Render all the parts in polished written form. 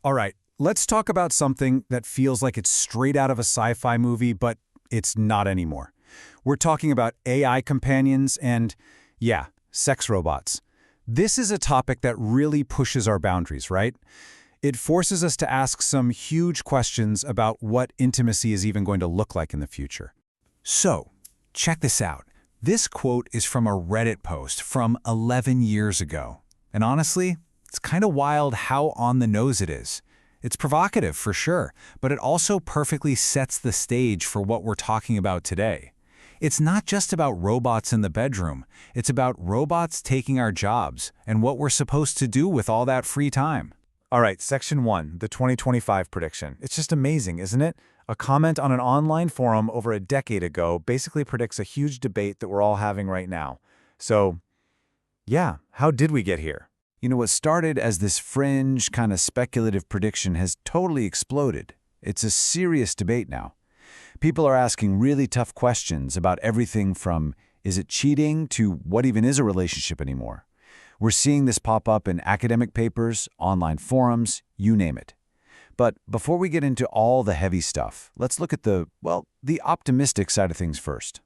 All right, let's talk about something that feels like it's straight out of a sci-fi movie, but it's not anymore. We're talking about AI companions and, yeah, sex robots. This is a topic that really pushes our boundaries, right? It forces us to ask some huge questions about what intimacy is even going to look like in the future. So, check this out. This quote is from a Reddit post from 11 years ago. And honestly, it's kind of wild how on the nose it is. It's provocative for sure, but it also perfectly sets the stage for what we're talking about today. It's not just about robots in the bedroom. It's about robots taking our jobs and what we're supposed to do with all that free time. All right, Section 1, the 2025 prediction. It's just amazing, isn't it? A comment on an online forum over a decade ago basically predicts a huge debate that we're all having right now. So, yeah, how did we get here? You know, what started as this fringe, kind of speculative prediction has totally exploded. It's a serious debate now. People are asking really tough questions about everything from, is it cheating, to what even is a relationship anymore? We're seeing this pop up in academic papers, online forums, you name it. But before we get into all the heavy stuff, let's look at the optimistic side of things first.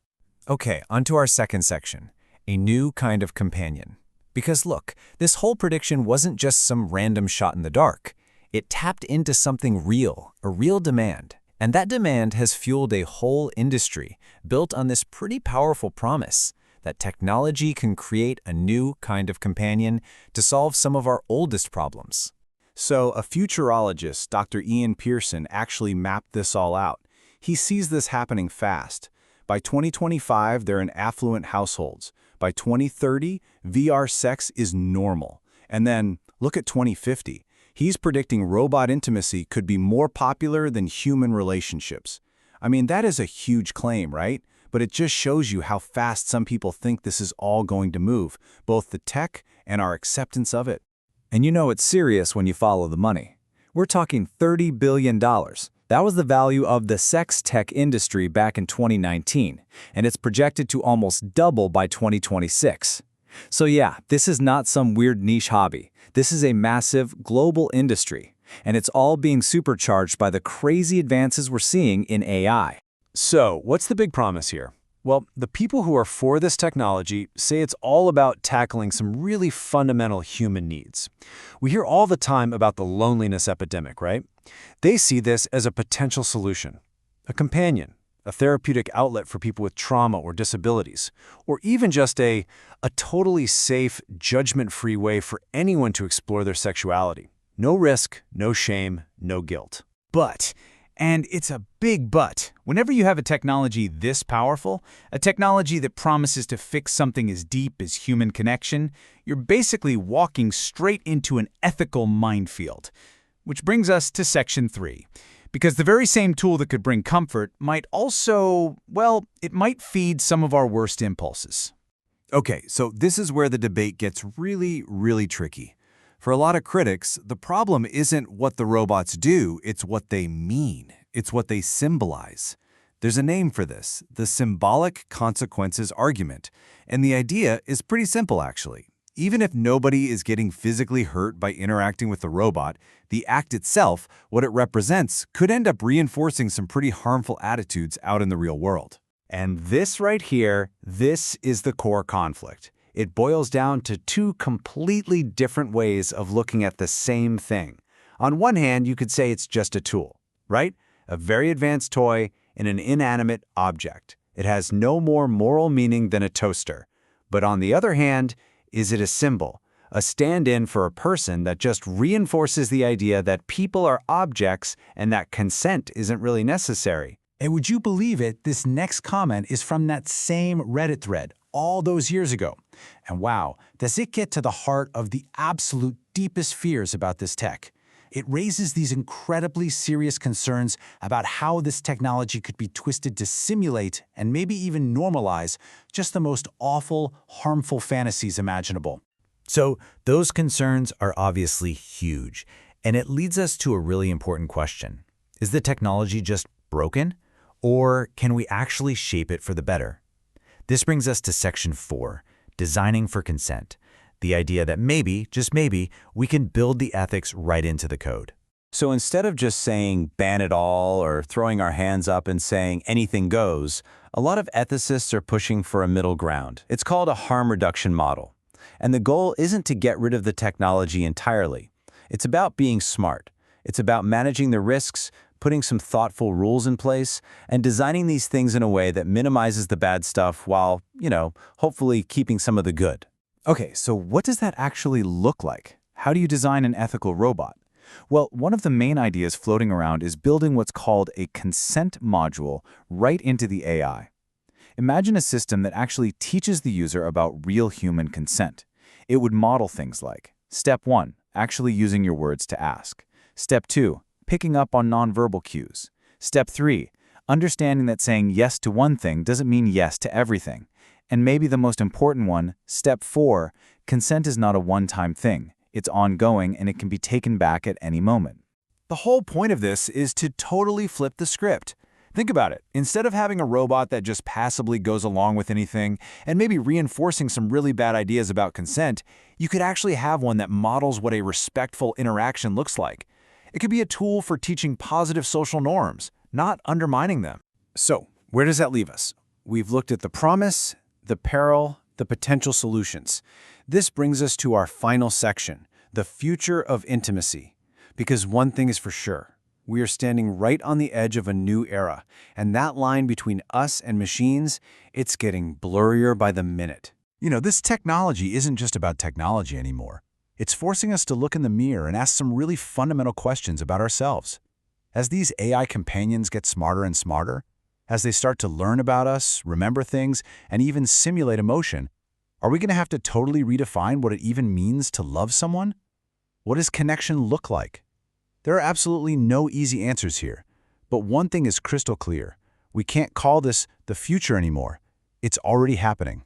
Okay, onto our second section, a new kind of companion. Because look, this whole prediction wasn't just some random shot in the dark. It tapped into something real, a real demand. And that demand has fueled a whole industry built on this pretty powerful promise that technology can create a new kind of companion to solve some of our oldest problems. So, a futurologist, Dr. Ian Pearson, actually mapped this all out. He sees this happening fast. By 2025, they're in affluent households. By 2030, VR sex is normal. And then, look at 2050. He's predicting robot intimacy could be more popular than human relationships. I mean, that is a huge claim, right? But it just shows you how fast some people think this is all going to move, both the tech and our acceptance of it. And you know it's serious when you follow the money. We're talking $30 billion. That was the value of the sex tech industry back in 2019, and it's projected to almost double by 2026. So yeah, this is not some weird niche hobby. This is a massive global industry, and it's all being supercharged by the crazy advances we're seeing in AI. So, what's the big promise here? Well, the people who are for this technology say it's all about tackling some really fundamental human needs. We hear all the time about the loneliness epidemic, right? They see this as a potential solution, a companion, a therapeutic outlet for people with trauma or disabilities, or even just a totally safe, judgment-free way for anyone to explore their sexuality. No risk, no shame, no guilt. But, and it's a big but, whenever you have a technology this powerful, a technology that promises to fix something as deep as human connection, you're basically walking straight into an ethical minefield. Which brings us to Section 3. Because the very same tool that could bring comfort might also, well, it might feed some of our worst impulses. Okay, so this is where the debate gets really, really tricky. For a lot of critics, the problem isn't what the robots do, it's what they mean. It's what they symbolize. There's a name for this, the symbolic consequences argument. And the idea is pretty simple, actually. Even if nobody is getting physically hurt by interacting with the robot, the act itself, what it represents, could end up reinforcing some pretty harmful attitudes out in the real world. And this right here, this is the core conflict. It boils down to two completely different ways of looking at the same thing. On one hand, you could say it's just a tool, right? A very advanced toy in an inanimate object. It has no more moral meaning than a toaster. But on the other hand, is it a symbol, a stand-in for a person that just reinforces the idea that people are objects and that consent isn't really necessary? And would you believe it, this next comment is from that same Reddit thread all those years ago. And wow, does it get to the heart of the absolute deepest fears about this tech. It raises these incredibly serious concerns about how this technology could be twisted to simulate and maybe even normalize just the most awful, harmful fantasies imaginable. So those concerns are obviously huge, and it leads us to a really important question. Is the technology just broken, or can we actually shape it for the better? This brings us to Section 4, Designing for Consent. The idea that maybe, just maybe, we can build the ethics right into the code. So instead of just saying ban it all or throwing our hands up and saying anything goes, a lot of ethicists are pushing for a middle ground. It's called a harm reduction model. And the goal isn't to get rid of the technology entirely. It's about being smart. It's about managing the risks, putting some thoughtful rules in place, and designing these things in a way that minimizes the bad stuff while, hopefully keeping some of the good. Okay, so what does that actually look like? How do you design an ethical robot? Well, one of the main ideas floating around is building what's called a consent module right into the AI. Imagine a system that actually teaches the user about real human consent. It would model things like, Step 1, actually using your words to ask. Step 2, picking up on nonverbal cues. Step 3, understanding that saying yes to one thing doesn't mean yes to everything. And maybe the most important one, Step 4, consent is not a one-time thing. It's ongoing and it can be taken back at any moment. The whole point of this is to totally flip the script. Think about it. Instead of having a robot that just passively goes along with anything and maybe reinforcing some really bad ideas about consent, you could actually have one that models what a respectful interaction looks like. It could be a tool for teaching positive social norms, not undermining them. So, where does that leave us? We've looked at the promise, the peril, the potential solutions. This brings us to our final section, the future of intimacy. Because one thing is for sure, we are standing right on the edge of a new era, and that line between us and machines, it's getting blurrier by the minute. This technology isn't just about technology anymore. It's forcing us to look in the mirror and ask some really fundamental questions about ourselves. As these AI companions get smarter and smarter, as they start to learn about us, remember things, and even simulate emotion, are we going to have to totally redefine what it even means to love someone? What does connection look like? There are absolutely no easy answers here, but one thing is crystal clear. We can't call this the future anymore. It's already happening.